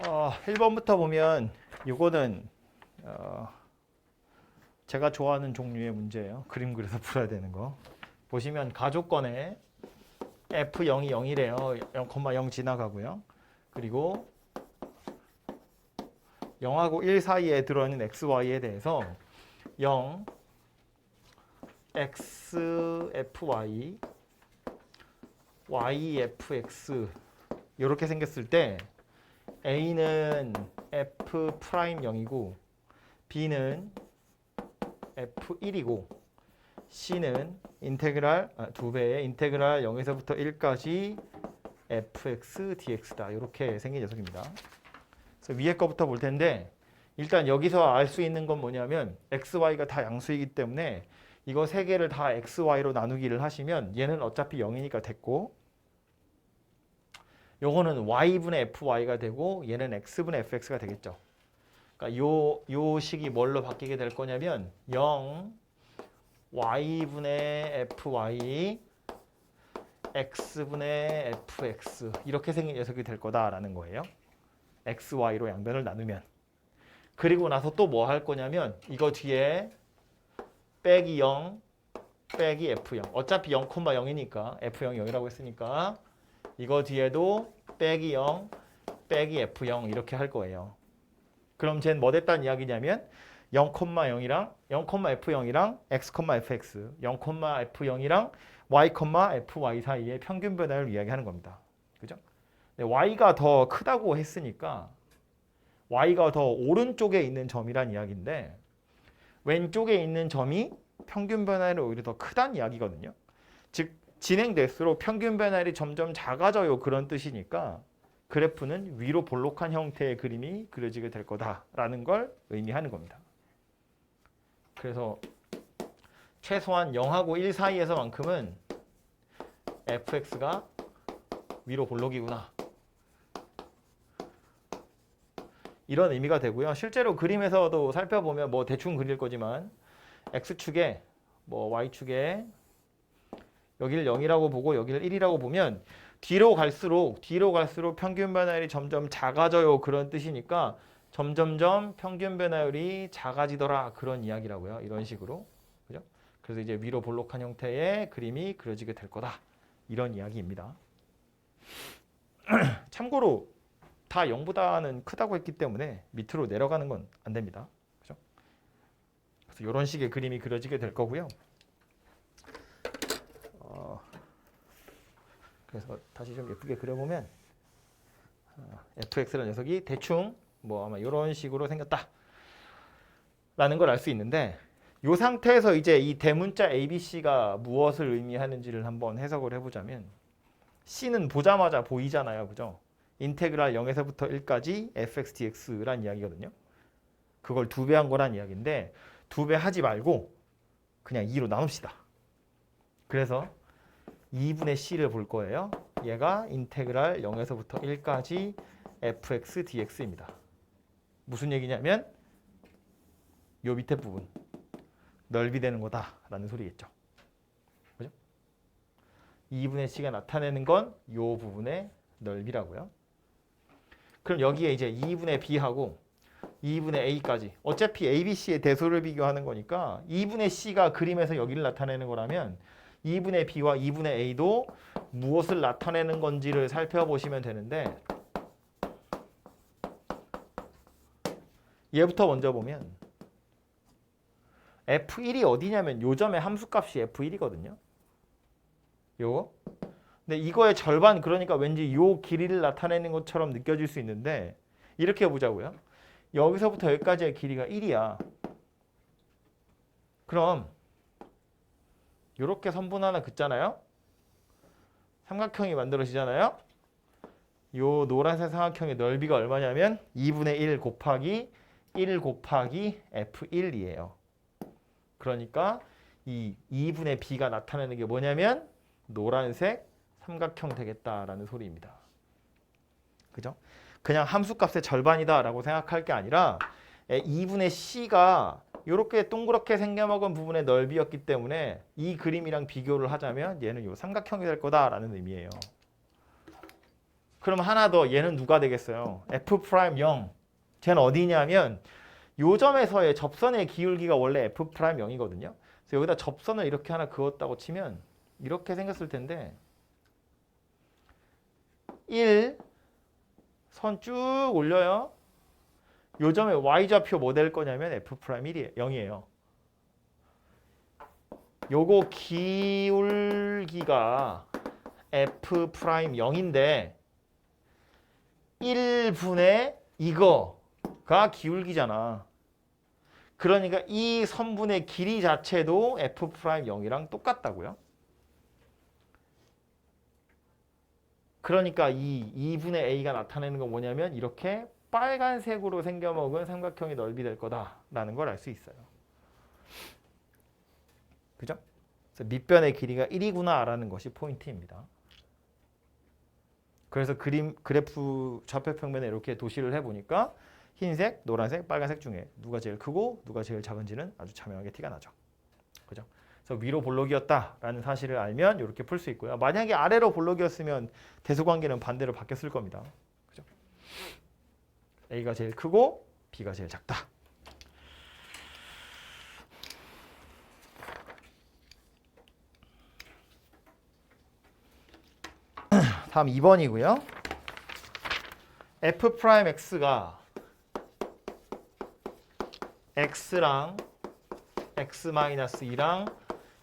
1번부터 보면 이거는 제가 좋아하는 종류의 문제예요. 그림 그려서 풀어야 되는 거. 보시면 가족권에 F0이 0이래요. 0,0 지나가고요. 그리고 0하고 1 사이에 들어있는 XY에 대해서 0, XFY, YFX 이렇게 생겼을 때 A는 F'0이고 B는 F1이고 C는 인테그랄 2배의 인테그랄 0에서부터 1까지 fx dx다. 이렇게 생긴 녀석입니다. 그래서 위에 거부터 볼 텐데 일단 여기서 알 수 있는 건 뭐냐면 xy가 다 양수이기 때문에 이거 세 개를 다 xy로 나누기를 하시면 얘는 어차피 0이니까 됐고 요거는 y분의 fy가 되고 얘는 x분의 fx가 되겠죠. 그러니까 요 식이 뭘로 바뀌게 될 거냐면 0 y분의 fy x분의 fx 이렇게 생긴 녀석이 될 거다라는 거예요. xy로 양변을 나누면. 그리고 나서 또 뭐 할 거냐면 이거 뒤에 빼기 0 빼기 f0 어차피 0,0이니까 f0이 0이라고 했으니까 이거 뒤에도 빼기 0 빼기 f0 이렇게 할 거예요. 그럼 쟤는 뭐 됐다는 이야기냐면 0,0이랑 0,f0이랑 x,fx 0,f0이랑 y,fy 사이의 평균 변화를 이야기하는 겁니다. 그죠? y가 더 크다고 했으니까 y가 더 오른쪽에 있는 점이란 이야기인데 왼쪽에 있는 점이 평균 변화율이 오히려 더 크다는 이야기거든요. 즉 진행될수록 평균 변화율이 점점 작아져요. 그런 뜻이니까 그래프는 위로 볼록한 형태의 그림이 그려지게 될 거다라는 걸 의미하는 겁니다. 그래서 최소한 0하고 1 사이에서만큼은 fx가 위로 볼록이구나. 이런 의미가 되고요. 실제로 그림에서도 살펴보면 뭐 대충 그릴 거지만 x축에 뭐 y축에 여기를 0이라고 보고 여기를 1이라고 보면 뒤로 갈수록 평균 변화율이 점점 작아져요. 그런 뜻이니까 점점점 평균 변화율이 작아지더라. 그런 이야기라고요. 이런 식으로. 그죠? 그래서 이제 위로 볼록한 형태의 그림이 그려지게 될 거다. 이런 이야기입니다. 참고로 다 0보다는 크다고 했기 때문에 밑으로 내려가는 건 안 됩니다. 그죠? 그래서 이런 식의 그림이 그려지게 될 거고요. 그래서 다시 좀 예쁘게 그려보면 fx라는 녀석이 대충 뭐 아마 이런 식으로 생겼다 라는 걸 알 수 있는데 이 상태에서 이제 이 대문자 ABC가 무엇을 의미하는지를 한번 해석을 해보자면 C는 보자마자 보이잖아요. 그죠? 인테그랄 0에서부터 1까지 fx dx란 이야기거든요. 그걸 2배 한 거란 이야기인데 2배 하지 말고 그냥 2로 나눕시다. 그래서 2분의 c를 볼 거예요. 얘가 인테그랄 0에서부터 1까지 fx dx입니다. 무슨 얘기냐면 요 밑에 부분 넓이 되는 거다라는 소리겠죠. 그죠? 2분의 c가 나타내는 건 요 부분의 넓이라고요. 그럼 여기에 이제 2분의 b하고 2분의 a까지 어차피 ABC의 대소를 비교하는 거니까 2분의 c가 그림에서 여기를 나타내는 거라면 2분의 b와 2분의 a도 무엇을 나타내는 건지를 살펴보시면 되는데 얘부터 먼저 보면 f1이 어디냐면 요 점의 함수값이 f1이거든요. 요거. 근데 이거의 절반 그러니까 왠지 요 길이를 나타내는 것처럼 느껴질 수 있는데 이렇게 보자고요. 여기서부터 여기까지의 길이가 1이야. 그럼 이렇게 선분 하나 긋잖아요. 삼각형이 만들어지잖아요. 요 노란색 삼각형의 넓이가 얼마냐면 2분의 1 곱하기 1 곱하기 F1이에요. 그러니까 이 2분의 B가 나타내는 게 뭐냐면 노란색 삼각형 되겠다라는 소리입니다. 그죠? 그냥 함수값의 절반이다라고 생각할 게 아니라 2분의 C가 이렇게 동그랗게 생겨먹은 부분의 넓이였기 때문에 이 그림이랑 비교를 하자면 얘는 이 삼각형이 될 거다라는 의미예요. 그럼 하나 더 얘는 누가 되겠어요? f 프라임 0. 쟤는 어디냐면 요 점에서의 접선의 기울기가 원래 f 프라임 0이거든요. 그래서 여기다 접선을 이렇게 하나 그었다고 치면 이렇게 생겼을 텐데 1 선 쭉 올려요. 요 점의 y좌표 뭐 될 거냐면 f 프라임 1이에요. 0이에요. 요거 기울기가 f 프라임 0인데 1분의 이거가 기울기잖아. 그러니까 이 선분의 길이 자체도 f 프라임 0이랑 똑같다고요. 그러니까 이 2분의 a가 나타내는 건 뭐냐면 이렇게 빨간색으로 생겨먹은 삼각형의 넓이 될 거다라는 걸 알 수 있어요. 그죠? 그래서 밑변의 길이가 1이구나라는 것이 포인트입니다. 그래서 그래프 좌표평면에 이렇게 도시를 해보니까 흰색, 노란색, 빨간색 중에 누가 제일 크고 누가 제일 작은지는 아주 자명하게 티가 나죠. 그죠? 그래서 위로 볼록이었다라는 사실을 알면 이렇게 풀 수 있고요. 만약에 아래로 볼록이었으면 대소관계는 반대로 바뀌었을 겁니다. 그죠? A가 제일 크고 B가 제일 작다. 다음 2번이고요. f 프라임 x가 x랑 x-2랑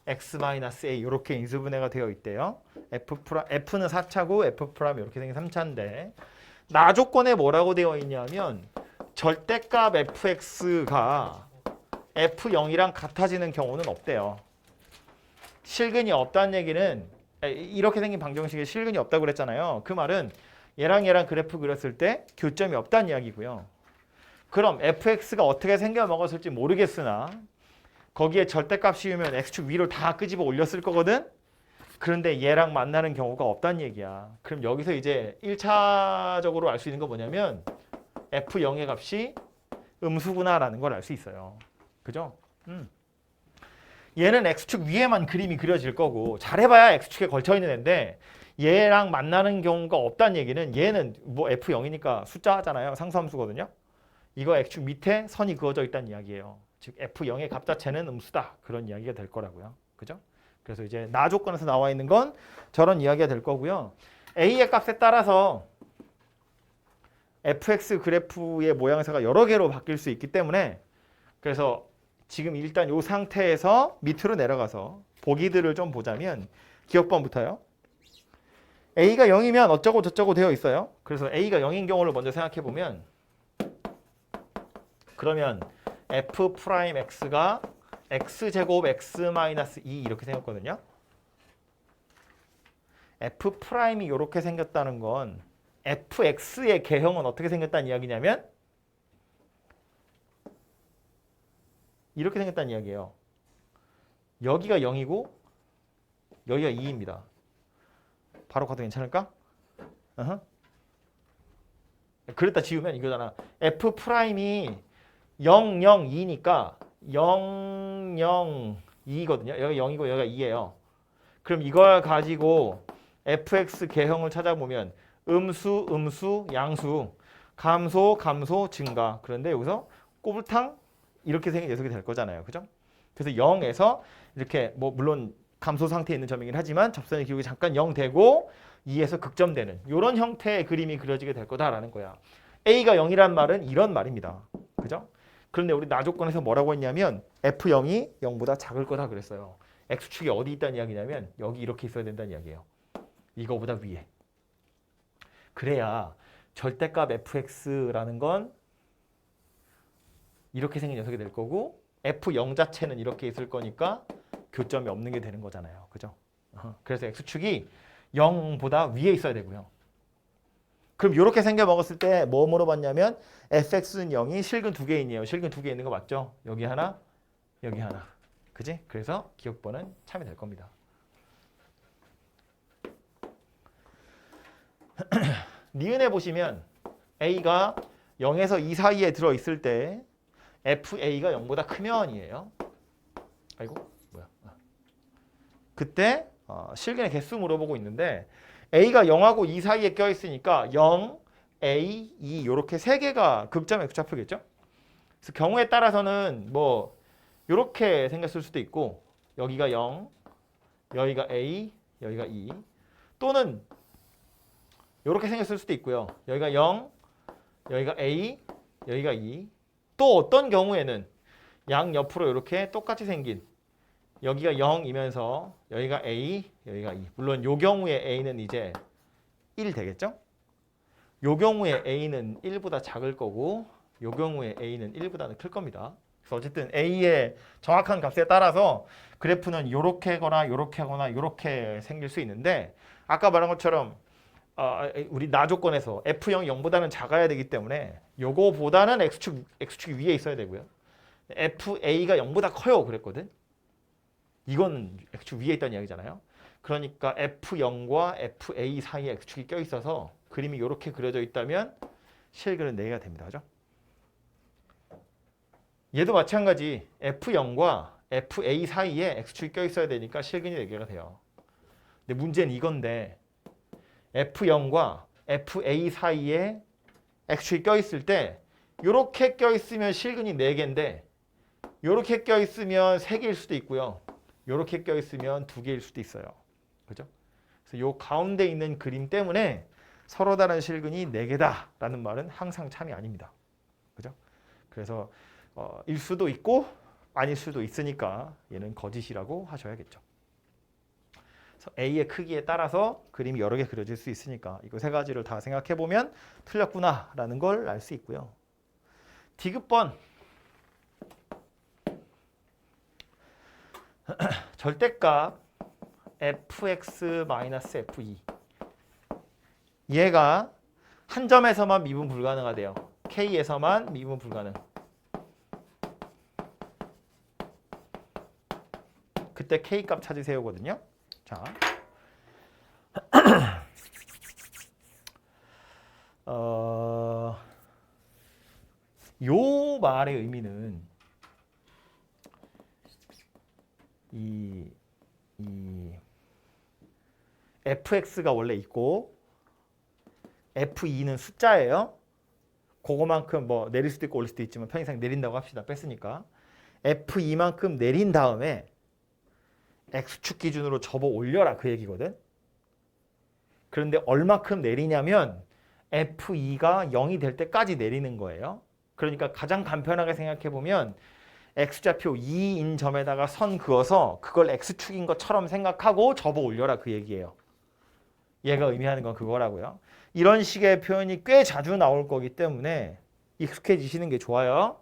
x-a 이렇게 인수분해가 되어 있대요. f는 4차고 f 프라임 이렇게 생긴 3차인데 나 조건에 뭐라고 되어 있냐면 절대값 fx가 f0이랑 같아지는 경우는 없대요. 실근이 없다는 얘기는 이렇게 생긴 방정식에 실근이 없다고 그랬잖아요. 그 말은 얘랑 그래프 그렸을 때 교점이 없다는 이야기고요. 그럼 fx가 어떻게 생겨 먹었을지 모르겠으나 거기에 절대값 씌우면 x축 위로 다 끄집어 올렸을 거거든. 그런데 얘랑 만나는 경우가 없다는 얘기야. 그럼 여기서 이제 1차적으로 알 수 있는 거 뭐냐면 f0의 값이 음수구나라는 걸 알 수 있어요. 그죠? 얘는 x축 위에만 그림이 그려질 거고 잘해봐야 x축에 걸쳐있는 애인데 얘랑 만나는 경우가 없다는 얘기는 얘는 뭐 f0이니까 숫자잖아요. 상수함수거든요. 이거 x축 밑에 선이 그어져 있다는 이야기예요. 즉 f0의 값 자체는 음수다. 그런 이야기가 될 거라고요. 그죠? 그래서 이제 나 조건에서 나와 있는 건 저런 이야기가 될 거고요. a의 값에 따라서 fx 그래프의 모양새가 여러 개로 바뀔 수 있기 때문에 그래서 지금 일단 이 상태에서 밑으로 내려가서 보기들을 좀 보자면 기억번부터요. a가 0이면 어쩌고 저쩌고 되어 있어요. 그래서 a가 0인 경우를 먼저 생각해 보면 그러면 f 프라임 x가 x제곱 x-2 이렇게 생겼거든요. f 프라임이 이렇게 생겼다는 건 fx의 개형은 어떻게 생겼다는 이야기냐면 이렇게 생겼다는 이야기예요. 여기가 0이고 여기가 2입니다. 바로 가도 괜찮을까? 그랬다 지우면 이거잖아. f 프라임이 0, 0, 2니까 0, 0, 2거든요. 여기가 0이고 여기가 2예요. 그럼 이걸 가지고 fx 개형을 찾아보면 음수, 음수, 양수, 감소, 감소, 증가. 그런데 여기서 꼬불탕 이렇게 생긴 녀석이 될 거잖아요. 그죠? 그래서 0에서 이렇게 뭐 물론 감소 상태에 있는 점이긴 하지만 접선의 기울기 잠깐 0 되고 2에서 극점되는 이런 형태의 그림이 그려지게 될 거다라는 거야. A가 0이란 말은 이런 말입니다. 그죠? 그런데 우리 나 조건에서 뭐라고 했냐면 F0이 0보다 작을 거다 그랬어요. X축이 어디 있다는 이야기냐면 여기 이렇게 있어야 된다는 이야기예요. 이거보다 위에. 그래야 절대값 fx라는 건 이렇게 생긴 녀석이 될 거고 f0 자체는 이렇게 있을 거니까 교점이 없는 게 되는 거잖아요. 그죠? 그래서 x축이 0보다 위에 있어야 되고요. 그럼 이렇게 생겨 먹었을 때 뭐 물어봤냐면 fx는 0이 실근 2개인이에요. 실근 2개 있는 거 맞죠? 여기 하나, 여기 하나. 그지? 그래서 기억번은 참이 될 겁니다. 니은에 보시면 a가 0에서 2 사이에 들어있을 때 fa가 0보다 크면이에요. 아이고 뭐야. 그때 실근의 개수 물어보고 있는데 A가 0하고 2 사이에 껴있으니까 0, A, 2 이렇게 세 개가 극점 X좌표겠죠? 그래서 경우에 따라서는 뭐 이렇게 생겼을 수도 있고 여기가 0, 여기가 A, 여기가 2 또는 이렇게 생겼을 수도 있고요. 여기가 0, 여기가 A, 여기가 2 또 어떤 경우에는 양 옆으로 이렇게 똑같이 생긴 여기가 0이면서 여기가 A, 여기가 2 물론 요 경우에 A는 이제 1 되겠죠? 요 경우에 A는 1보다 작을 거고 요 경우에 A는 1보다는 클 겁니다. 그래서 어쨌든 A의 정확한 값에 따라서 그래프는 요렇게 하거나 요렇게 하거나 요렇게 생길 수 있는데 아까 말한 것처럼 우리 나 조건에서 F0이 0보다는 작아야 되기 때문에 요거보다는 X축이 위에 있어야 되고요. FA가 0보다 커요 그랬거든. 이건 X축 위에 있다는 이야기잖아요. 그러니까 F0과 FA 사이에 X축이 껴있어서 그림이 이렇게 그려져 있다면 실근은 4개가 됩니다. 그죠? 얘도 마찬가지 F0과 FA 사이에 X축이 껴있어야 되니까 실근이 4개가 돼요. 근데 문제는 이건데 F0과 FA 사이에 X축이 껴있을 때 이렇게 껴있으면 실근이 4개인데 이렇게 껴있으면 3개일 수도 있고요. 이렇게 껴있으면 2개일 수도 있어요. 그죠? 그래서 요 가운데 있는 그림 때문에 서로 다른 실근이 4개다라는 말은 항상 참이 아닙니다. 그죠? 그래서 일 수도 있고 아닐 수도 있으니까 얘는 거짓이라고 하셔야겠죠. 그래서 A의 크기에 따라서 그림이 여러 개 그려질 수 있으니까 이거 세 가지를 다 생각해 보면 틀렸구나라는 걸 알 수 있고요. 디귿번 절대값 fx-f2 얘가 한 점에서만 미분 불가능하대요. K에서만 미분 불가능. 그때 K 값 찾으세요거든요. 자, 요 말의 의미는 이 fx가 원래 있고 f2는 숫자예요. 그거만큼 뭐 내릴 수도 있고 올릴 수도 있지만 편의상 내린다고 합시다. 뺐으니까 f2만큼 내린 다음에 x축 기준으로 접어 올려라 그 얘기거든. 그런데 얼마큼 내리냐면 f2가 0이 될 때까지 내리는 거예요. 그러니까 가장 간편하게 생각해 보면 x좌표 2인 점에다가 선 그어서 그걸 x축인 것처럼 생각하고 접어 올려라 그 얘기예요. 얘가 의미하는 건 그거라고요. 이런 식의 표현이 꽤 자주 나올 거기 때문에 익숙해지시는 게 좋아요.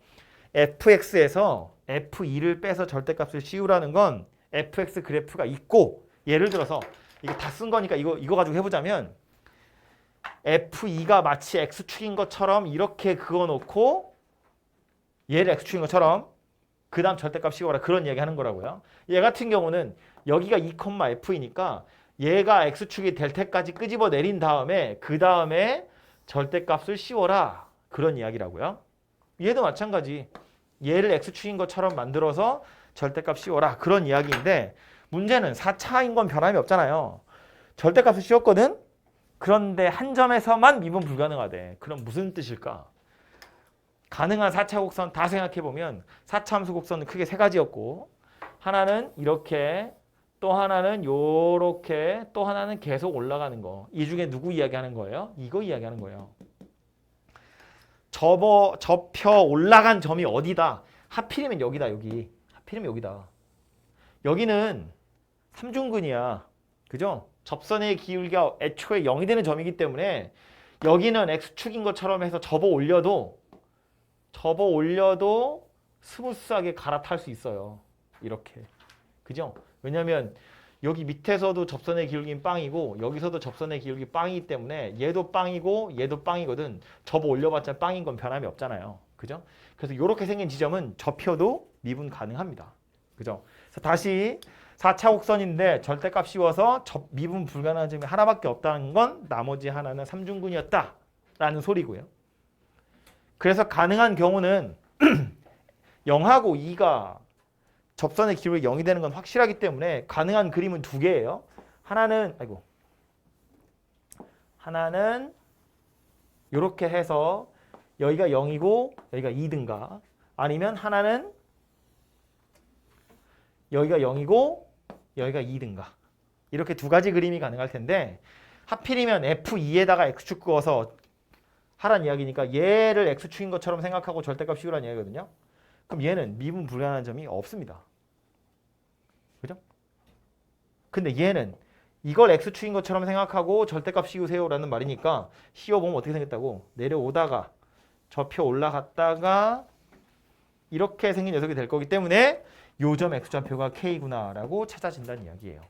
fx에서 f2를 빼서 절대값을 씌우라는 건 fx 그래프가 있고 예를 들어서 이거 다 쓴 거니까 이거 가지고 해보자면 f2가 마치 x축인 것처럼 이렇게 그어놓고 얘를 x축인 것처럼 그 다음 절대값 씌워라 그런 이야기 하는 거라고요. 얘 같은 경우는 여기가 2,f이니까 얘가 x축이 될 때까지 끄집어 내린 다음에 그 다음에 절대값을 씌워라 그런 이야기라고요. 얘도 마찬가지. 얘를 x축인 것처럼 만들어서 절대값 씌워라 그런 이야기인데 문제는 4차인 건 변함이 없잖아요. 절대값을 씌웠거든? 그런데 한 점에서만 미분 불가능하대. 그럼 무슨 뜻일까? 가능한 4차 곡선 다 생각해보면 4차 함수 곡선은 크게 세 가지였고 하나는 이렇게 또 하나는 요렇게 또 하나는 계속 올라가는 거. 이 중에 누구 이야기하는 거예요? 이거 이야기하는 거예요. 접혀 올라간 점이 어디다? 하필이면 여기다 여기. 하필이면 여기다. 여기는 삼중근이야. 그죠? 접선의 기울기가 애초에 0이 되는 점이기 때문에 여기는 x축인 것처럼 해서 접어 올려도 스무스하게 갈아탈 수 있어요. 이렇게. 그죠? 왜냐면 여기 밑에서도 접선의 기울기는 빵이고 여기서도 접선의 기울기 빵이기 때문에 얘도 빵이고 얘도 빵이거든. 접어 올려봤자 빵인 건 변함이 없잖아요. 그죠? 그래서 이렇게 생긴 지점은 접혀도 미분 가능합니다. 그죠? 그래서 다시 4차 곡선인데 절대값 씌워서 미분 불가능한 점이 하나밖에 없다는 건 나머지 하나는 삼중근이었다라는 소리고요. 그래서 가능한 경우는 0하고 2가 접선의 기울기 0이 되는 건 확실하기 때문에 가능한 그림은 두 개예요. 하나는 하나는 이렇게 해서 여기가 0이고 여기가 2든가 아니면 하나는 여기가 0이고 여기가 2든가 이렇게 두 가지 그림이 가능할 텐데 하필이면 F2에다가 X축 그어서 하란 이야기니까 얘를 X축인 것처럼 생각하고 절대값 씌우라는 이야기거든요. 그럼 얘는 미분 불가능한 점이 없습니다. 그죠? 근데 얘는 이걸 X축인 것처럼 생각하고 절대값 씌우세요라는 말이니까 씌워보면 어떻게 생겼다고? 내려오다가 저표 올라갔다가 이렇게 생긴 녀석이 될 거기 때문에 요점 X좌표가 K구나라고 찾아진다는 이야기예요.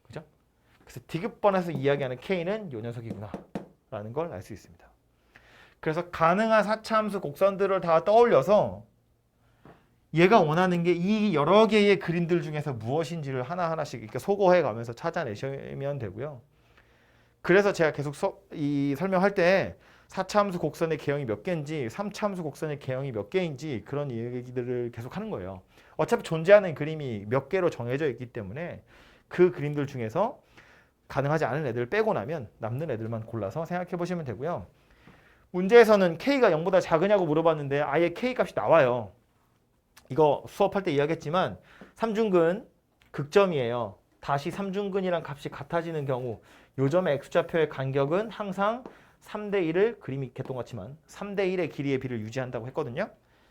그죠? 그래서 디귿번에서 이야기하는 K는 요 녀석이구나 라는 걸 알 수 있습니다. 그래서 가능한 4차 함수 곡선들을 다 떠올려서 얘가 원하는 게 이 여러 개의 그림들 중에서 무엇인지를 하나하나씩 이렇게 소거해 가면서 찾아내시면 되고요. 그래서 제가 계속 설명할 때 4차 함수 곡선의 개형이 몇 개인지 3차 함수 곡선의 개형이 몇 개인지 그런 얘기들을 계속 하는 거예요. 어차피 존재하는 그림이 몇 개로 정해져 있기 때문에 그 그림들 중에서 가능하지 않은 애들을 빼고 나면 남는 애들만 골라서 생각해 보시면 되고요. 문제에서는 K가 0보다 작으냐고 물어봤는데 아예 K 값이 나와요. 이거 수업할 때 이야기했지만 삼중근 극점이에요. 다시 삼중근이랑 값이 같아지는 경우 요점의 X좌표의 간격은 항상 3대 1을 그림이 개똥같지만 3대 1의 길이의 비를 유지한다고 했거든요.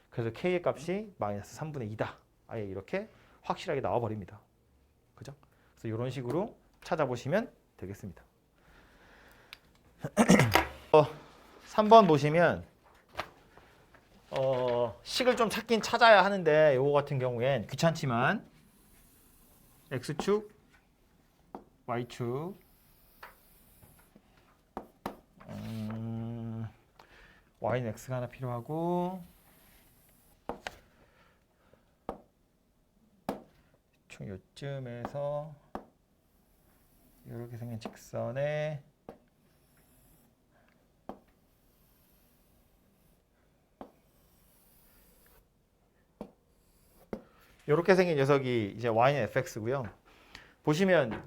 그래서 K의 값이 마이너스 3분의 2다. 아예 이렇게 확실하게 나와버립니다. 그죠? 그래서 이런 식으로 찾아보시면 되겠습니다. 3번 보시면 식을 좀 찾긴 찾아야 하는데 요거 같은 경우엔 귀찮지만 X축, Y축 Y는 X가 하나 필요하고 총 요쯤에서 이렇게 생긴 직선에 이렇게 생긴 녀석이 이제 Y는 fx고요. 보시면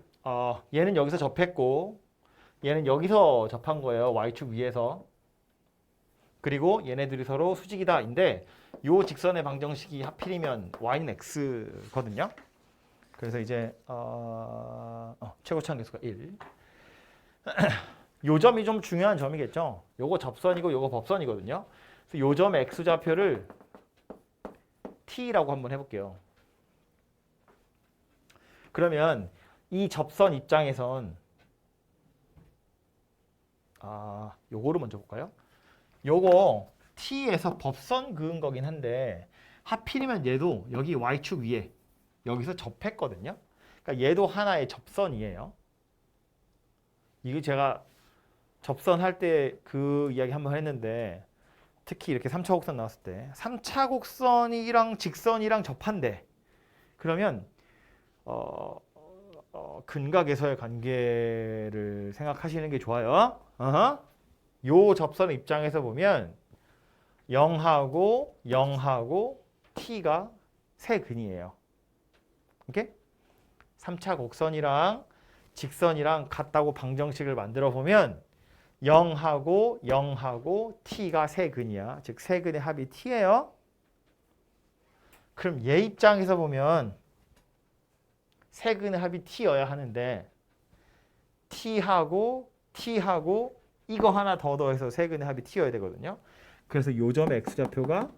얘는 여기서 접했고 얘는 여기서 접한 거예요. Y축 위에서. 그리고 얘네들이 서로 수직이다인데 요 직선의 방정식이 하필이면 Y는 x거든요. 그래서 이제 최고차항 계수가 1. 요 점이 좀 중요한 점이겠죠. 요거 접선이고 요거 법선이거든요. 그래서 요 점 X좌표를 T라고 한번 해볼게요. 그러면 이 접선 입장에선 요거를 먼저 볼까요? 요거 T에서 법선 그은 거긴 한데 하필이면 얘도 여기 Y축 위에 여기서 접했거든요. 그러니까 얘도 하나의 접선이에요. 이거 제가 접선할 때 그 이야기 한번 했는데 특히 이렇게 3차 곡선 나왔을 때 3차 곡선이랑 직선이랑 접한대. 그러면 근각에서의 관계를 생각하시는 게 좋아요. 요 접선의 입장에서 보면 0하고 0하고 t가 세 근이에요. 오케이? 3차 곡선이랑 직선이랑 같다고 방정식을 만들어 보면 0하고 0하고 t가 세 근이야. 즉 세 근의 합이 t예요. 그럼 얘 입장에서 보면 세 근의 합이 t여야 하는데 t하고 t하고 이거 하나 더 더해서 세 근의 합이 t여야 되거든요. 그래서 요 점의 x좌표가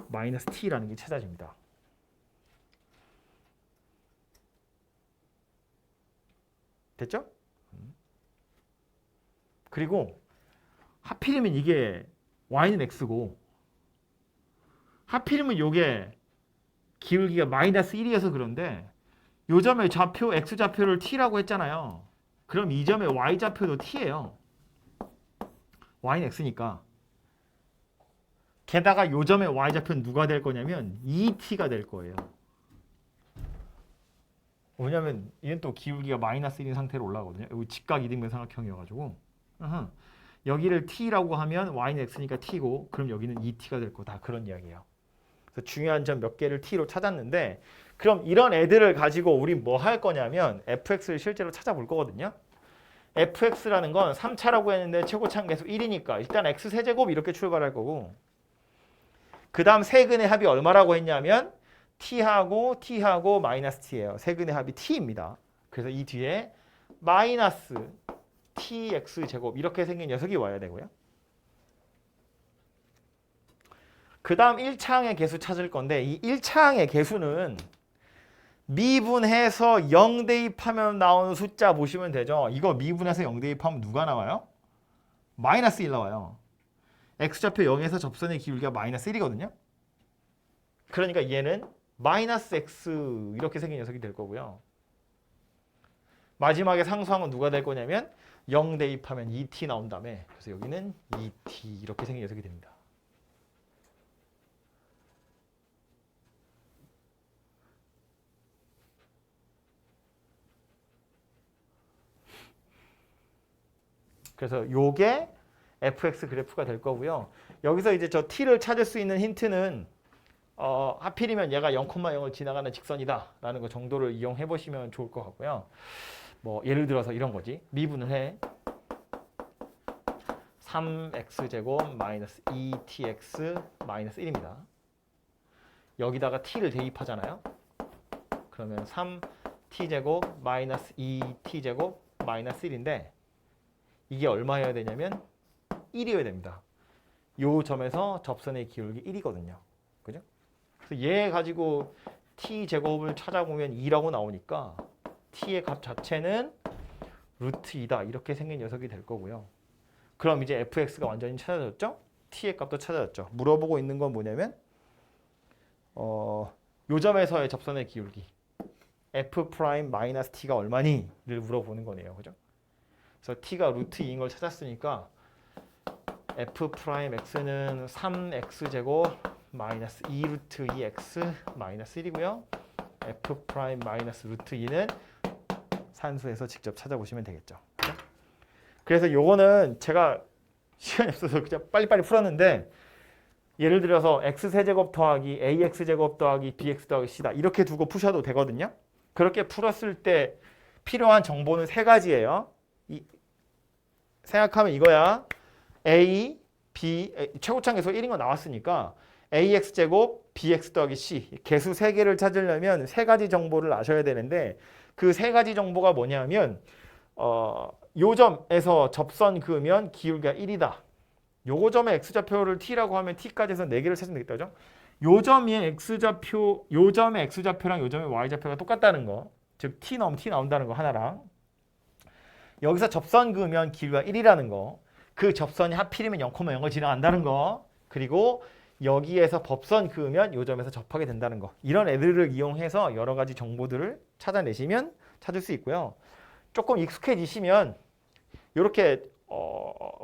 마이너스 t라는 게 찾아집니다. 됐죠? 그리고 하필이면 이게 y는 x고 하필이면 요게 기울기가 마이너스 1이어서 그런데 요 점의 좌표 x좌표를 t라고 했잖아요. 그럼 이 점의 y좌표도 t예요. y는 x니까. 게다가 요 점의 y좌표는 누가 될 거냐면 2t가 될 거예요. 왜냐면 얘는 또 기울기가 마이너스 1인 상태로 올라가거든요. 여기 직각 이등변 삼각형이어가지고 여기를 t라고 하면 y는 x니까 t고 그럼 여기는 2t가 될 거다. 그런 이야기예요. 그래서 중요한 점 몇 개를 t로 찾았는데 그럼 이런 애들을 가지고 우리 뭐 할 거냐면 fx를 실제로 찾아볼 거거든요. fx라는 건 3차라고 했는데 최고차는 계속 1이니까 일단 x 세제곱 이렇게 출발할 거고 그 다음 세근의 합이 얼마라고 했냐면 t하고 마이너스 t예요. 세근의 합이 t입니다. 그래서 이 뒤에 마이너스 tx 제곱 이렇게 생긴 녀석이 와야 되고요. 그 다음 1차항의 개수 찾을 건데 이 1차항의 개수는 미분해서 0 대입하면 나오는 숫자 보시면 되죠. 이거 미분해서 0 대입하면 누가 나와요? 마이너스 1 나와요. x좌표 0에서 접선의 기울기가 마이너스 1이거든요. 그러니까 얘는 마이너스 x 이렇게 생긴 녀석이 될 거고요. 마지막에 상수항은 누가 될 거냐면 0 대입하면 2t 나온 다음에 그래서 여기는 2t 이렇게 생긴 녀석이 됩니다. 그래서 요게 fx 그래프가 될 거고요. 여기서 이제 저 t를 찾을 수 있는 힌트는 하필이면 얘가 0,0을 지나가는 직선이다라는 거 정도를 이용해 보시면 좋을 것 같고요. 뭐 예를 들어서 이런 거지. 미분을 해. 3x제곱 마이너스 2tx 마이너스 1입니다. 여기다가 t를 대입하잖아요. 그러면 3t제곱 마이너스 2t제곱 마이너스 1인데 이게 얼마여야 되냐면 1이어야 됩니다. 요 점에서 접선의 기울기 1이거든요. 그죠? 그래서 얘 가지고 t제곱을 찾아보면 2라고 나오니까 t의 값 자체는 루트 2다. 이렇게 생긴 녀석이 될 거고요. 그럼 이제 fx가 완전히 찾아졌죠? t의 값도 찾아졌죠. 물어보고 있는 건 뭐냐면 요 점에서의 접선의 기울기 f 프라임 마이너스 t가 얼마니?를 물어보는 거네요. 그죠? 그래서 t가 루트 2인 걸 찾았으니까 f 프라임 x는 3x 제곱 마이너스 2 루트 2x 마이너스 1이고요. f 프라임 마이너스 루트 2는 산수에서 직접 찾아보시면 되겠죠. 그래서 요거는 제가 시간이 없어서 그냥 빨리빨리 풀었는데 예를 들어서 x세제곱 더하기 ax제곱 더하기 bx 더하기 c다 이렇게 두고 푸셔도 되거든요. 그렇게 풀었을 때 필요한 정보는 세 가지예요. 생각하면 이거야. a, b, 최고차 계수 1인 거 나왔으니까 ax제곱 bx 더하기 c 개수 3개를 찾으려면 세 가지 정보를 아셔야 되는데 그 세 가지 정보가 뭐냐면 요 점에서 접선 그으면 기울기가 1이다. 요거 점의 x좌표를 t라고 하면 t까지 해서 4개를 찾으면 되겠다죠. 요 점의 x좌표, 요 점의 x좌표랑 요 점의 y좌표가 똑같다는 거. 즉 t 넣으면 t 나온다는 거 하나랑 여기서 접선 그으면 기울기가 1이라는 거. 그 접선이 하필이면 0,0을 지나간다는 거. 그리고 여기에서 법선 그으면 요 점에서 접하게 된다는 거. 이런 애들을 이용해서 여러 가지 정보들을 찾아내시면 찾을 수 있고요. 조금 익숙해지시면 이렇게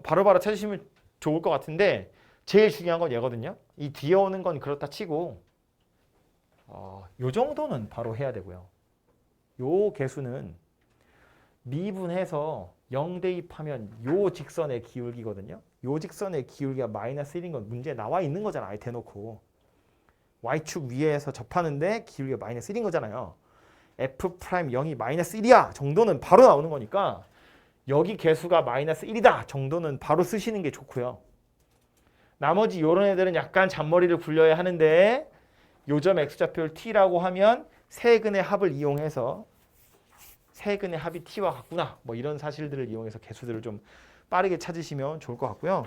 바로바로 찾으시면 좋을 것 같은데 제일 중요한 건 얘거든요. 이 뒤에 오는 건 그렇다 치고 요 정도는 바로 해야 되고요. 요 개수는 미분해서 0 대입하면 요 직선의 기울기거든요. 요 직선의 기울기가 마이너스 1인 건 문제에 나와 있는 거잖아. 아예 대놓고. y축 위에서 접하는데 기울기가 마이너스 1인 거잖아요. f 프라임 0이 마이너스 1이야 정도는 바로 나오는 거니까 여기 개수가 마이너스 1이다 정도는 바로 쓰시는 게 좋고요. 나머지 이런 애들은 약간 잔머리를 굴려야 하는데 요점 x좌표를 t라고 하면 세근의 합을 이용해서 세근의 합이 t와 같구나 뭐 이런 사실들을 이용해서 개수들을 좀 빠르게 찾으시면 좋을 것 같고요.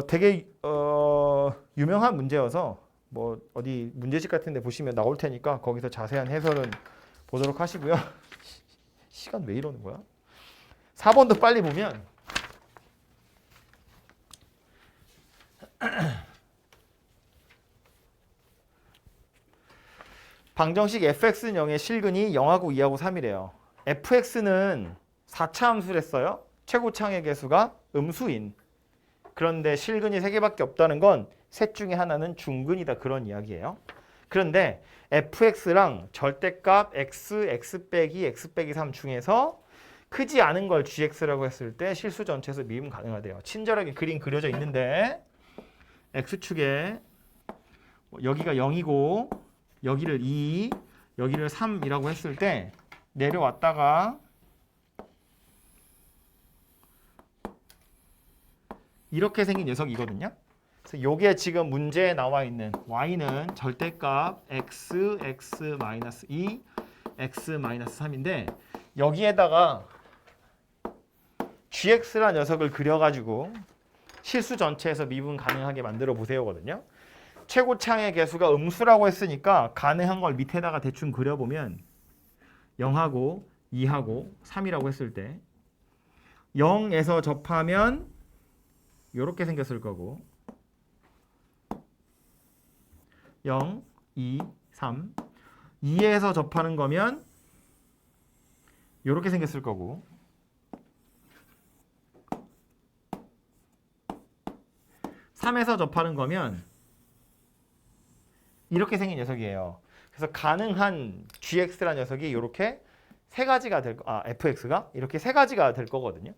되게 유명한 문제여서 뭐 어디 문제집 같은 데 보시면 나올 테니까 거기서 자세한 해설은 보도록 하시고요. 시간 왜 이러는 거야? 4번도 빨리 보면 방정식 fx는 0의 실근이 0하고 2하고 3이래요. fx는 4차 함수랬어요. 최고차항의 개수가 음수인. 그런데 실근이 3개밖에 없다는 건 셋 중에 하나는 중근이다 그런 이야기예요. 그런데 fx랑 절대값 x, x 빼기 x 빼기 3 중에서 크지 않은 걸 gx라고 했을 때 실수 전체에서 미분 가능하대요. 친절하게 그림 그려져 있는데 x축에 여기가 0이고 여기를 2, 여기를 3이라고 했을 때 내려왔다가 이렇게 생긴 녀석이거든요. 그래서 요게 지금 문제에 나와 있는 y는 절대값 x, x-2, x-3인데 여기에다가 gx라는 녀석을 그려가지고 실수 전체에서 미분 가능하게 만들어 보세요거든요. 최고창의 개수가 음수라고 했으니까 가능한 걸 밑에다가 대충 그려보면 0하고 2하고 3이라고 했을 때 0에서 접하면 이렇게 생겼을 거고 0, 2, 3 2에서 접하는 거면 이렇게 생겼을 거고 3에서 접하는 거면 이렇게 생긴 녀석이에요. 그래서 가능한 gx라는 녀석이 이렇게 세 가지가 fx가 이렇게 세 가지가 될 거거든요.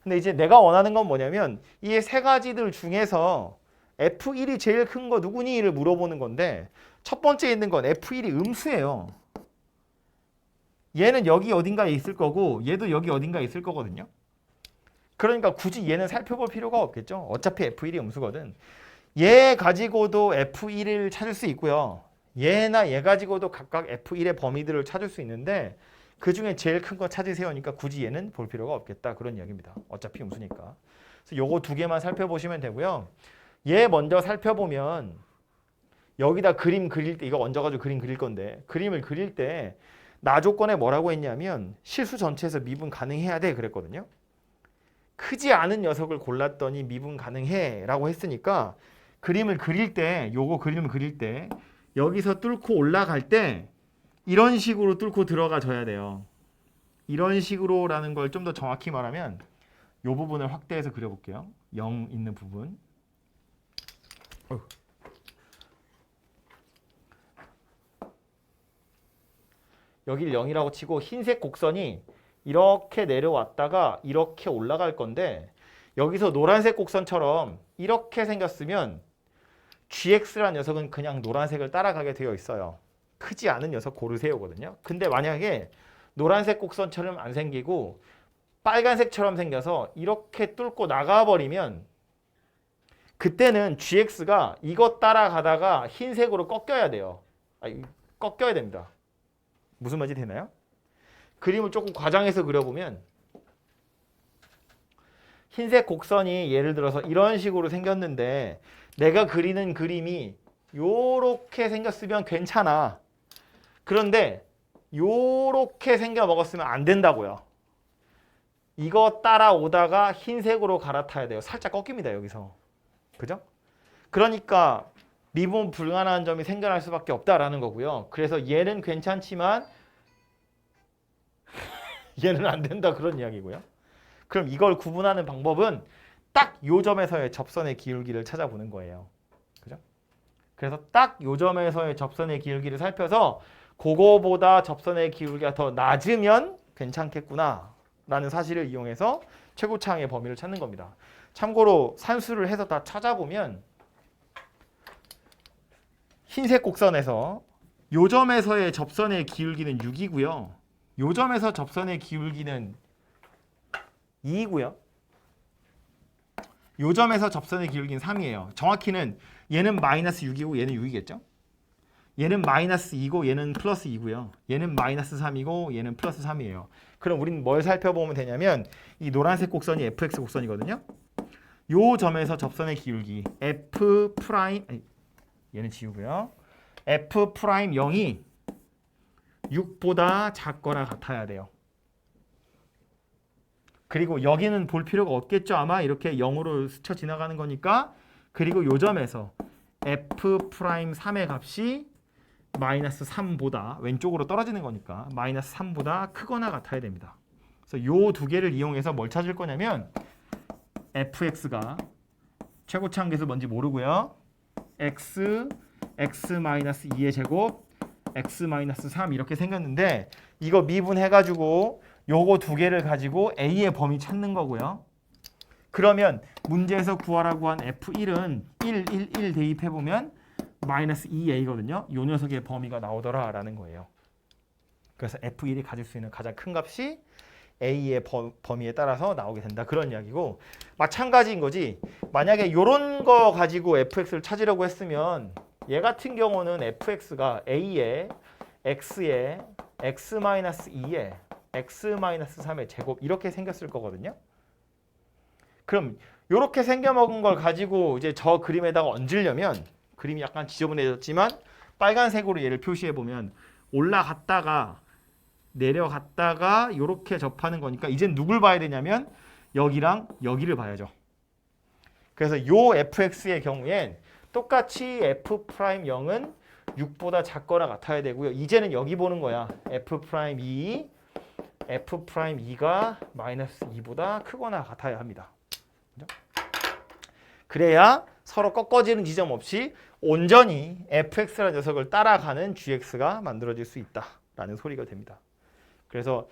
근데 이제 내가 원하는 건 뭐냐면 이 세 가지들 중에서 F1이 제일 큰 거 누구니를 물어보는 건데 첫 번째 있는 건 F1이 음수예요. 얘는 여기 어딘가에 있을 거고 얘도 여기 어딘가에 있을 거거든요. 그러니까 굳이 얘는 살펴볼 필요가 없겠죠. 어차피 F1이 음수거든. 얘 가지고도 F1을 찾을 수 있고요. 얘나 얘 가지고도 각각 F1의 범위들을 찾을 수 있는데 그 중에 제일 큰 거 찾으세요니까 굳이 얘는 볼 필요가 없겠다. 그런 이야기입니다. 어차피 음수니까. 그래서 요거 두 개만 살펴보시면 되고요. 얘 먼저 살펴보면 여기다 그림 그릴 때 이거 얹어가지고 그림 그릴 건데 그림을 그릴 때 나 조건에 뭐라고 했냐면 실수 전체에서 미분 가능해야 돼 그랬거든요. 크지 않은 녀석을 골랐더니 미분 가능해 라고 했으니까 그림을 그릴 때 요거 그림을 그릴 때 여기서 뚫고 올라갈 때 이런 식으로 뚫고 들어가 줘야 돼요. 이런 식으로라는 걸 좀 더 정확히 말하면 요 부분을 확대해서 그려볼게요. 0 있는 부분. 여기를 0이라고 치고 흰색 곡선이 이렇게 내려왔다가 이렇게 올라갈 건데 여기서 노란색 곡선처럼 이렇게 생겼으면 gx라는 녀석은 그냥 노란색을 따라가게 되어 있어요. 크지 않은 녀석 고르세요거든요. 근데 만약에 노란색 곡선처럼 안 생기고 빨간색처럼 생겨서 이렇게 뚫고 나가버리면 그때는 gx가 이것 따라가다가 흰색으로 꺾여야 돼요. 꺾여야 됩니다. 무슨 말인지 되나요? 그림을 조금 과장해서 그려보면 흰색 곡선이 예를 들어서 이런 식으로 생겼는데 내가 그리는 그림이 요렇게 생겼으면 괜찮아. 그런데 요렇게 생겨 먹었으면 안 된다고요. 이거 따라오다가 흰색으로 갈아타야 돼요. 살짝 꺾입니다. 여기서. 그죠? 그러니까 미분 불가능한 점이 생겨날 수밖에 없다라는 거고요. 그래서 얘는 괜찮지만 얘는 안 된다 그런 이야기고요. 그럼 이걸 구분하는 방법은 딱 요 점에서의 접선의 기울기를 찾아보는 거예요. 그죠? 그래서 딱 요 점에서의 접선의 기울기를 살펴서 그거보다 접선의 기울기가 더 낮으면 괜찮겠구나 라는 사실을 이용해서 최고차항의 범위를 찾는 겁니다. 참고로 산수를 해서 다 찾아보면 흰색 곡선에서 요 점에서의 접선의 기울기는 6이고요. 요 점에서 접선의 기울기는 2이고요. 요 점에서 접선의 기울기는 3이에요. 정확히는 얘는 마이너스 6이고 얘는 6이겠죠? 얘는 마이너스 2고 얘는 플러스 2고요. 얘는 마이너스 3이고 얘는 플러스 3이에요. 그럼 우리는 뭘 살펴보면 되냐면 이 노란색 곡선이 fx 곡선이거든요. 요 점에서 접선의 기울기 f 프라임 얘는 지우고요. f 프라임 0이 6보다 작거나 같아야 돼요. 그리고 여기는 볼 필요가 없겠죠. 아마 이렇게 0으로 스쳐 지나가는 거니까. 그리고 요 점에서 f 프라임 3의 값이 마이너스 3보다 왼쪽으로 떨어지는 거니까 마이너스 3보다 크거나 같아야 됩니다. 그래서 요 두 개를 이용해서 뭘 찾을 거냐면 fx가 최고차항 계수 뭔지 모르고요. x, x-2의 제곱, x-3 이렇게 생겼는데 이거 미분해가지고 요거 두 개를 가지고 a의 범위 찾는 거고요. 그러면 문제에서 구하라고 한 f1은 1, 1, 1 대입해보면 마이너스 2a거든요. 요 녀석의 범위가 나오더라 라는 거예요. 그래서 f1이 가질 수 있는 가장 큰 값이 A의 범위에 따라서 나오게 된다. 그런 이야기고 마찬가지인 거지. 만약에 이런 거 가지고 fx를 찾으려고 했으면 얘 같은 경우는 fx가 A에 x에 x-2에 x-3의 제곱 이렇게 생겼을 거거든요. 그럼 이렇게 생겨먹은 걸 가지고 이제 저 그림에다가 얹으려면 그림이 약간 지저분해졌지만 빨간색으로 얘를 표시해 보면 올라갔다가 내려갔다가 이렇게 접하는 거니까 이젠 누굴 봐야 되냐면 여기랑 여기를 봐야죠. 그래서 요 fx의 경우엔 똑같이 f'0은 6보다 작거나 같아야 되고요. 이제는 여기 보는 거야. f'2, f'2가 마이너스 2보다 크거나 같아야 합니다. 그죠? 그래야 서로 꺾어지는 지점 없이 온전히 fx라는 녀석을 따라가는 gx가 만들어질 수 있다라는 소리가 됩니다. 그래서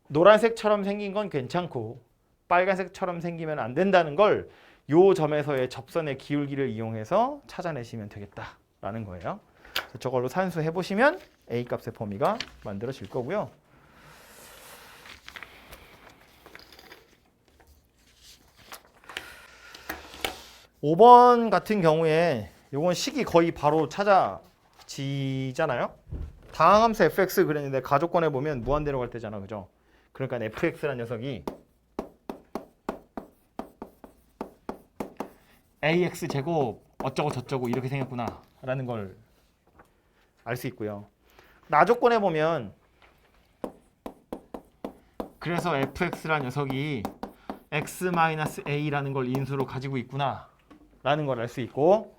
노란색처럼 생긴 건 괜찮고 빨간색처럼 생기면 안 된다는 걸 요 점에서의 접선의 기울기를 이용해서 찾아내시면 되겠다라는 거예요. 그래서 저걸로 산수해 보시면 a 값의 범위가 만들어질 거고요. (5번) 같은 경우에 요건 식이 거의 바로 찾아지잖아요. 다항함수 fx 그랬는데 가족권에 보면 무한대로 갈 때잖아, 그죠? 그러니까 fx라는 녀석이 ax 제곱 어쩌고 저쩌고 이렇게 생겼구나 라는 걸 알 수 있고요. 나조건에 보면 그래서 fx라는 녀석이 x-a라는 걸 인수로 가지고 있구나 라는 걸 알 수 있고,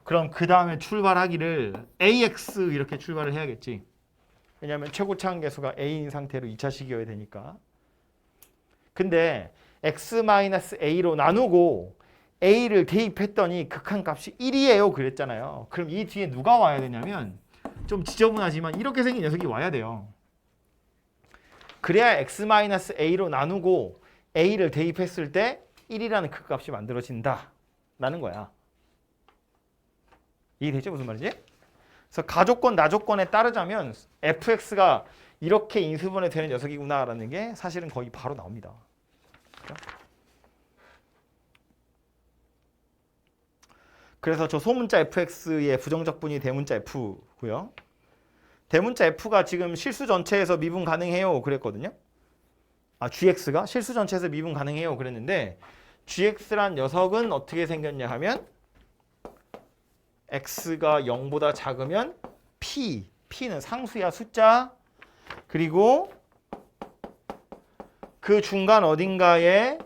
그럼 그 다음에 출발하기를 ax 이렇게 출발을 해야겠지. 왜냐하면 최고차항 계수가 a인 상태로 2차식이어야 되니까. 근데 x-a로 나누고 a를 대입했더니 극한값이 1이에요 그랬잖아요. 그럼 이 뒤에 누가 와야 되냐면 좀 지저분하지만 이렇게 생긴 녀석이 와야 돼요. 그래야 x-a로 나누고 a를 대입했을 때 1이라는 극값이 만들어진다 라는 거야. 이해되죠? 무슨 말이지? 그래서 가조건, 나조건에 따르자면 fx가 이렇게 인수분해 되는 녀석이구나 라는 게 사실은 거의 바로 나옵니다. 그렇죠? 그래서 저 소문자 fx의 부정적분이 대문자 f고요. 대문자 f가 지금 실수 전체에서 미분 가능해요 그랬거든요. gx가 실수 전체에서 미분 가능해요 그랬는데 gx란 녀석은 어떻게 생겼냐 하면 x가 0보다 작으면 p는 상수야, 숫자. 그리고 그 중간 어딘가에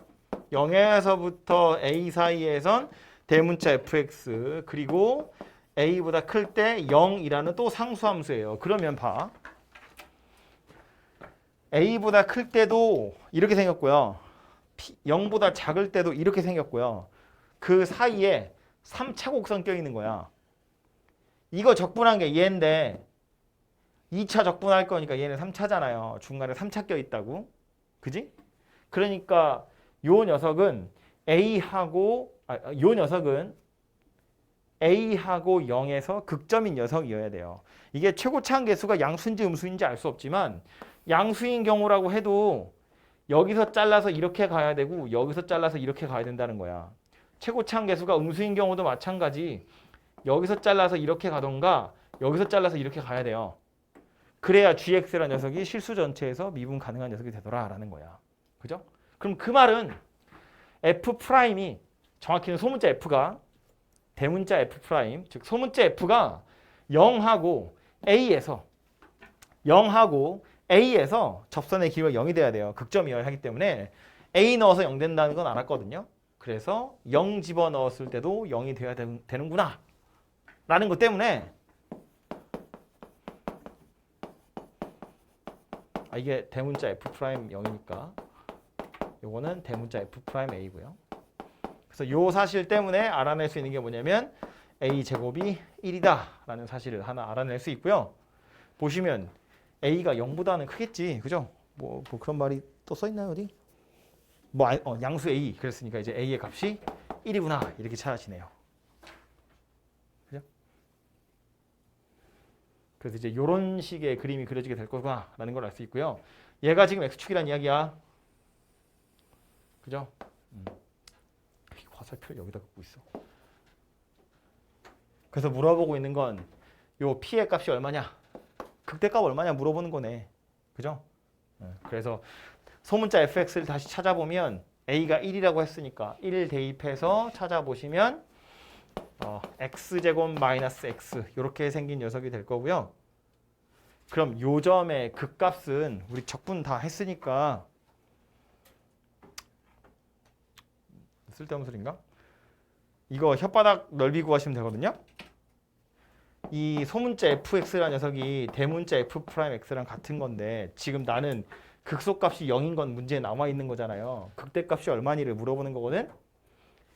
0에서부터 a 사이에선 대문자 fx, 그리고 a보다 클 때 0이라는 또 상수함수예요. 그러면 봐. a보다 클 때도 이렇게 생겼고요. 0보다 작을 때도 이렇게 생겼고요. 그 사이에 3차 곡선 껴있는 거야. 이거 적분한 게 얘인데 2차 적분할 거니까 얘는 3차잖아요. 중간에 3차 껴있다고. 그지? 그러니까 요 녀석은 요 녀석은 a하고 0에서 극점인 녀석이어야 돼요. 이게 최고차항 계수가 양수인지 음수인지 알 수 없지만 양수인 경우라고 해도 여기서 잘라서 이렇게 가야 되고 여기서 잘라서 이렇게 가야 된다는 거야. 최고차항 계수가 음수인 경우도 마찬가지. 여기서 잘라서 이렇게 가던가 여기서 잘라서 이렇게 가야 돼요. 그래야 gx라는 녀석이 실수 전체에서 미분 가능한 녀석이 되더라라는 거야. 그죠? 그럼 그 말은 f'이 정확히는 소문자 f가 대문자 f', 즉 소문자 f가 0하고 A에서 접선의 길이가 0이 돼야 돼요. 극점이어야 하기 때문에 A 넣어서 0 된다는 건 알았거든요. 그래서 0 집어넣었을 때도 0이 돼야 되는구나 라는 것 때문에 이게 대문자 f'0이니까 요거는 대문자 f'A고요. 그래서 요 사실 때문에 알아낼 수 있는 게 뭐냐면 a 제곱이 1이다 라는 사실을 하나 알아낼 수 있고요. 보시면 a가 0보다는 크겠지, 그죠? 뭐 그런 말이 또 써있나요 어디? 양수 a 그랬으니까 이제 a의 값이 1이구나 이렇게 찾아지네요. 그죠? 그래서 이제 이런 식의 그림이 그려지게 될 거구나라는 걸 알 수 있고요. 얘가 지금 x축이란 이야기야. 그죠? 화살표를 여기다 긋고 있어. 그래서 물어보고 있는 건 요 p의 값이 얼마냐? 극대값 얼마냐 물어보는 거네. 그죠? 그래서 소문자 fx를 다시 찾아보면 a가 1이라고 했으니까 1 대입해서 찾아보시면 x제곱 마이너스 x 이렇게 생긴 녀석이 될 거고요. 그럼 요 점의 극값은 우리 적분 다 했으니까 쓸데없는 소리인가? 이거 혓바닥 넓이 구하시면 되거든요. 이 소문자 fx라는 녀석이 대문자 f'x랑 같은 건데 지금 나는 극소값이 0인 건 문제에 나와 있는 거잖아요. 극대값이 얼마니를 물어보는 거거든.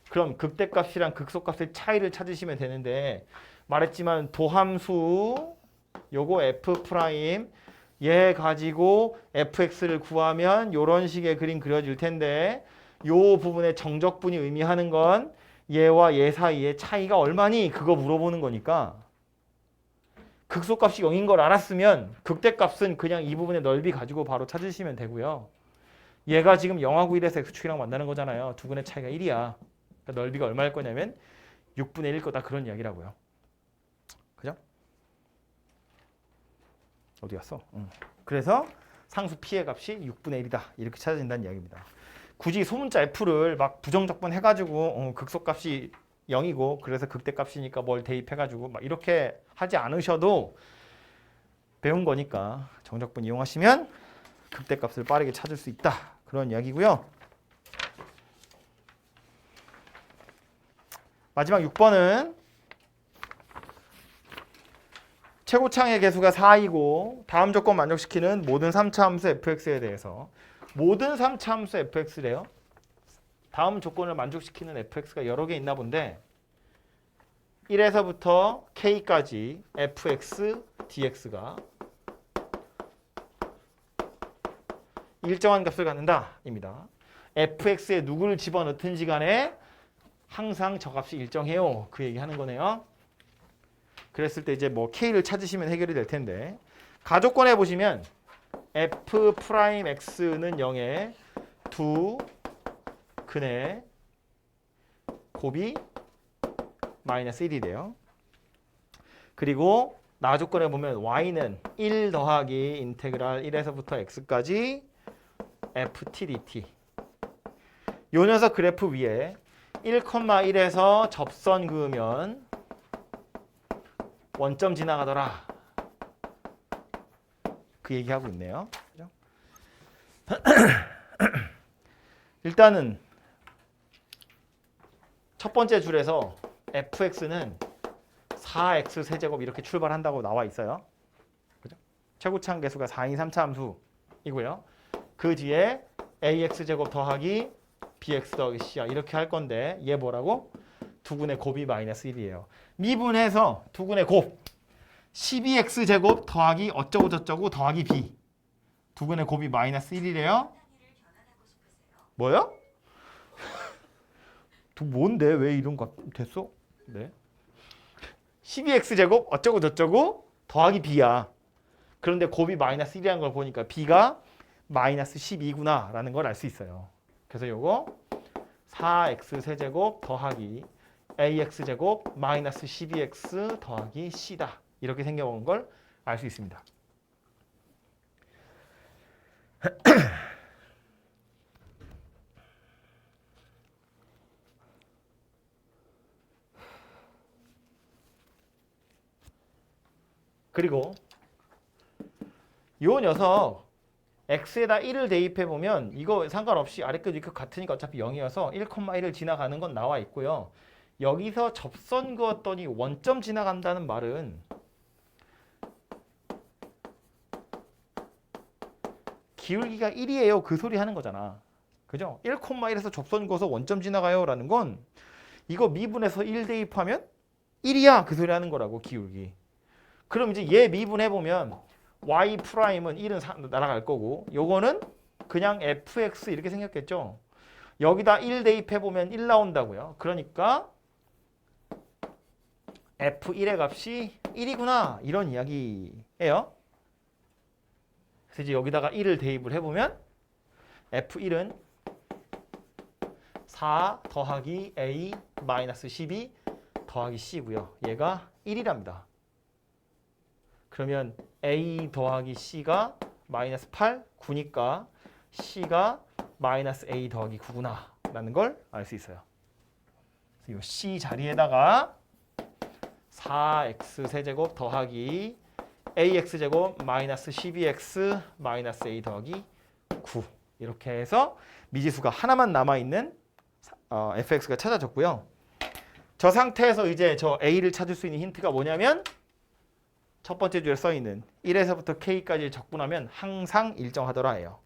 그럼 극대값이랑 극소값의 차이를 찾으시면 되는데 말했지만 도함수 요거 f' 얘 가지고 fx를 구하면 요런 식의 그림 그려질 텐데 요 부분의 정적분이 의미하는 건 얘와 얘 사이의 차이가 얼마니? 그거 물어보는 거니까 극소값이 0인 걸 알았으면 극대값은 그냥 이 부분의 넓이 가지고 바로 찾으시면 되고요. 얘가 지금 0하고 1에서 x축이랑 만나는 거잖아요. 두 근의 차이가 1이야. 그러니까 넓이가 얼마일 거냐면 6분의 1일 거다 그런 이야기라고요. 그죠? 어디 갔어? 그래서 상수 p의 값이 6분의 1이다. 이렇게 찾아진다는 이야기입니다. 굳이 소문자 f를 막 부정적분 해가지고 극소값이 0이고 그래서 극대값이니까 뭘 대입해가지고 막 이렇게 하지 않으셔도 배운 거니까 정적분 이용하시면 극대값을 빠르게 찾을 수 있다. 그런 이야기고요. 마지막 6번은 최고창의 개수가 4이고 다음 조건 만족시키는 모든 3차 함수 fx에 대해서 모든 3차 함수 fx래요. 다음 조건을 만족시키는 fx가 여러 개 있나 본데 1에서부터 k까지 fx, dx가 일정한 값을 갖는다 입니다. fx에 누구를 집어넣든지 간에 항상 저 값이 일정해요. 그 얘기 하는 거네요. 그랬을 때 이제 뭐 k를 찾으시면 해결이 될 텐데 가조건에 보시면 f'x는 0에 두 근의 곱이 마이너스 1이래요. 그리고 나조건에 보면 y는 1 더하기 인테그랄 1에서부터 x까지 ft dt. 요 녀석 그래프 위에 1,1에서 접선 그으면 원점 지나가더라. 그 얘기하고 있네요. 그죠? 일단은 첫 번째 줄에서 fx는 4x 세제곱 이렇게 출발한다고 나와 있어요. 그죠? 최고차항 개수가 4인 3차 함수이고요. 그 뒤에 ax 제곱 더하기 bx 더하기 c야 이렇게 할 건데 얘 뭐라고? 두근의 곱이 마이너스 1이에요. 미분해서 두근의 곱 12x 제곱 더하기 어쩌고 저쩌고 더하기 b 두근의 곱이 마이너스 1이래요. 뭐요? 뭔데? 왜 이런 거 됐어? 네. 12x 제곱 어쩌고 저쩌고 더하기 b야. 그런데 곱이 마이너스 1이라는 걸 보니까 b가 마이너스 12구나 라는 걸 알 수 있어요. 그래서 요거 4x 세제곱 더하기 ax 제곱 마이너스 12x 더하기 c다. 이렇게 생겨온 걸 알 수 있습니다. 그리고 요 녀석 x에다 1을 대입해보면 이거 상관없이 아래끝 위끝 같으니까 어차피 0이어서 1,1을 지나가는 건 나와 있고요. 여기서 접선 그었더니 원점 지나간다는 말은 기울기가 1이에요. 그 소리 하는 거잖아. 그죠? 1,1에서 접선 그어서 원점 지나가요 라는 건 이거 미분해서 1 대입하면 1이야. 그 소리 하는 거라고 기울기. 그럼 이제 얘 미분해보면 y 프라임은 1은 날아갈 거고 요거는 그냥 fx 이렇게 생겼겠죠. 여기다 1 대입해보면 1 나온다고요. 그러니까 F1의 값이 1이구나 이런 이야기예요. 그래서 이제 여기다가 1을 대입을 해보면 F1은 4 더하기 A 마이너스 12 더하기 C고요. 얘가 1이랍니다. 그러면 A 더하기 C가 마이너스 8, 9니까 C가 마이너스 A 더하기 9구나 라는 걸 알 수 있어요. 그래서 이 C 자리에다가 4x 세제곱 더하기 ax제곱 마이너스 12x 마이너스 a 더하기 9 이렇게 해서 미지수가 하나만 남아있는 fx가 찾아졌고요. 저 상태에서 이제 저 a를 찾을 수 있는 힌트가 뭐냐면 첫 번째 줄에 써있는 1에서부터 k까지 적분하면 항상 일정하더라예요.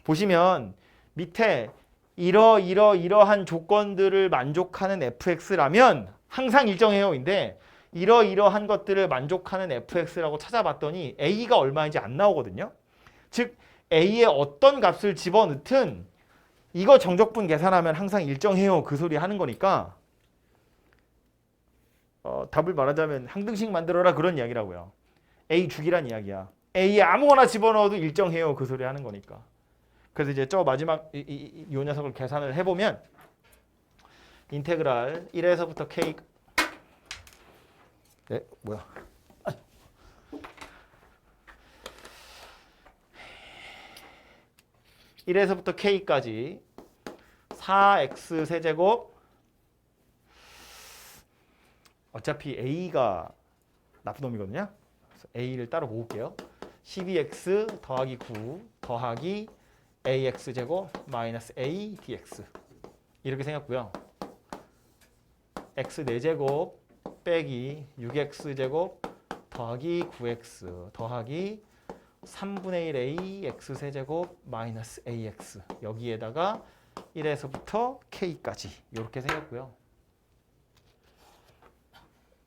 보시면 밑에 이러한 조건들을 만족하는 fx라면 항상 일정해요인데 이러한 것들을 만족하는 fx라고 찾아봤더니 a가 얼마인지 안 나오거든요. 즉 a의 어떤 값을 집어넣든 이거 정적분 계산하면 항상 일정해요 그 소리 하는 거니까 답을 말하자면 항등식 만들어라 그런 이야기라고요. a 죽이란 이야기야. a에 아무거나 집어넣어도 일정해요 그 소리 하는 거니까. 그래서 이제 저 마지막 이 녀석을 계산을 해보면 인테그랄 1에서부터 k 네 뭐야 1에서부터 k까지 4x 세제곱 어차피 a가 나쁜 놈이거든요. 그래서 a를 따로 모을게요. 12x 더하기 9 더하기 ax제곱 마이너스 a dx 이렇게 생겼고요. x 4제곱 빼기 6x제곱 더하기 9x 더하기 3분의 1 a x 세제곱 마이너스 ax 여기에다가 1에서부터 k까지 이렇게 생겼고요.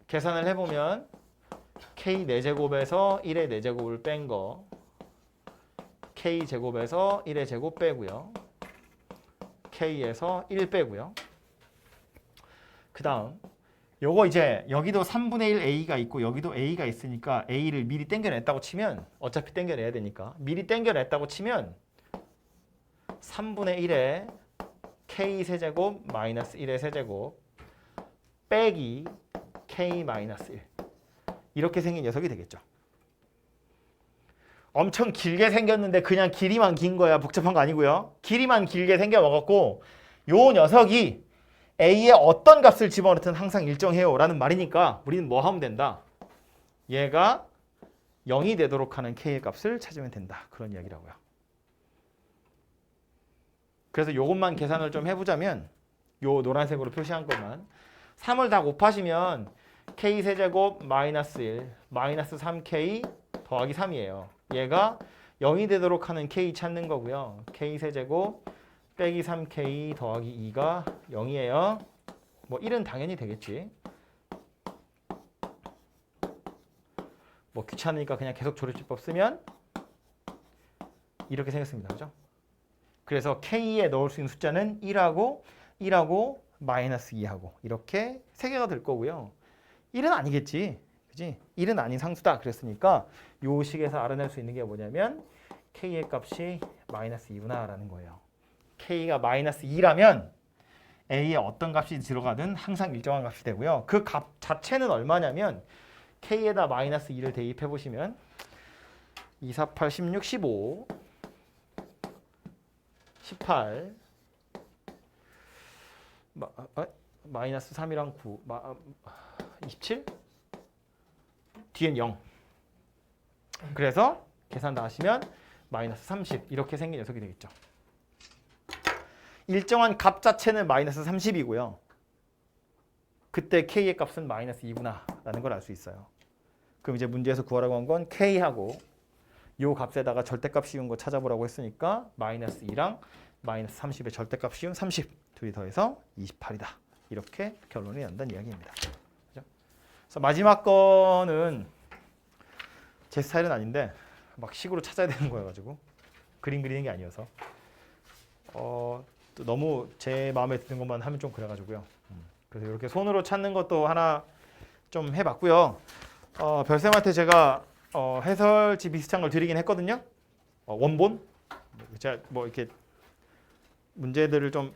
계산을 해보면 k 4제곱에서 1의 4제곱을 뺀 거 k제곱에서 1의 제곱 빼고요. k에서 1 빼고요. 그 다음 요거 이제 여기도 3분의 1 a가 있고 여기도 a가 있으니까 a를 미리 땡겨냈다고 치면 어차피 땡겨내야 되니까 미리 땡겨냈다고 치면 3분의 1에 k 세제곱 마이너스 1의 세제곱 빼기 k 마이너스 1 이렇게 생긴 녀석이 되겠죠. 엄청 길게 생겼는데 그냥 길이만 긴 거야. 복잡한 거 아니고요. 길이만 길게 생겨먹었고 요 녀석이 a의 어떤 값을 집어넣든 항상 일정해요 라는 말이니까 우리는 뭐 하면 된다? 얘가 0이 되도록 하는 k의 값을 찾으면 된다. 그런 이야기라고요. 그래서 요것만 계산을 좀 해보자면 요 노란색으로 표시한 것만 3을 다 곱하시면 k 세제곱 마이너스 1 마이너스 3k 더하기 3이에요. 얘가 0이 되도록 하는 k 찾는 거고요. k 세제곱 빼기 3k 더하기 2가 0이에요. 뭐 1은 당연히 되겠지. 뭐 귀찮으니까 그냥 계속 조립제법 쓰면 이렇게 생겼습니다. 그죠? 그래서 k에 넣을 수 있는 숫자는 1하고 마이너스 2하고 이렇게 3개가 될 거고요. 1은 아니겠지. 그지? 1은 아닌 상수다. 그랬으니까 요 식에서 알아낼 수 있는 게 뭐냐면 k의 값이 마이너스 2구나 라는 거예요. k가 마이너스 2라면 a에 어떤 값이 들어가든 항상 일정한 값이 되고요. 그 값 자체는 얼마냐면 k에다 마이너스 2를 대입해 보시면 2, 4, 8, 16, 15 18 마이너스 3이랑 9 27 뒤엔 0 그래서 계산 다 하시면 마이너스 30 이렇게 생긴 녀석이 되겠죠. 일정한 값 자체는 마이너스 30이고요. 그때 k의 값은 마이너스 2구나 라는 걸 알 수 있어요. 그럼 이제 문제에서 구하라고 한 건 k하고 요 값에다가 절대값 씌운 거 찾아보라고 했으니까 마이너스 2랑 마이너스 30의 절대값 씌운 30 둘이 더해서 28이다. 이렇게 결론이 난다는 이야기입니다. 그죠? 그래서 마지막 거는 제 스타일은 아닌데 막 식으로 찾아야 되는 거여가지고 그림 그리는 게 아니어서 또 너무 제 마음에 드는 것만 하면 좀 그래가지고요. 그래서 이렇게 손으로 찾는 것도 하나 좀 해봤고요. 별쌤한테 제가 해설지 비슷한 걸 드리긴 했거든요. 원본 제가 뭐 이렇게 문제들을 좀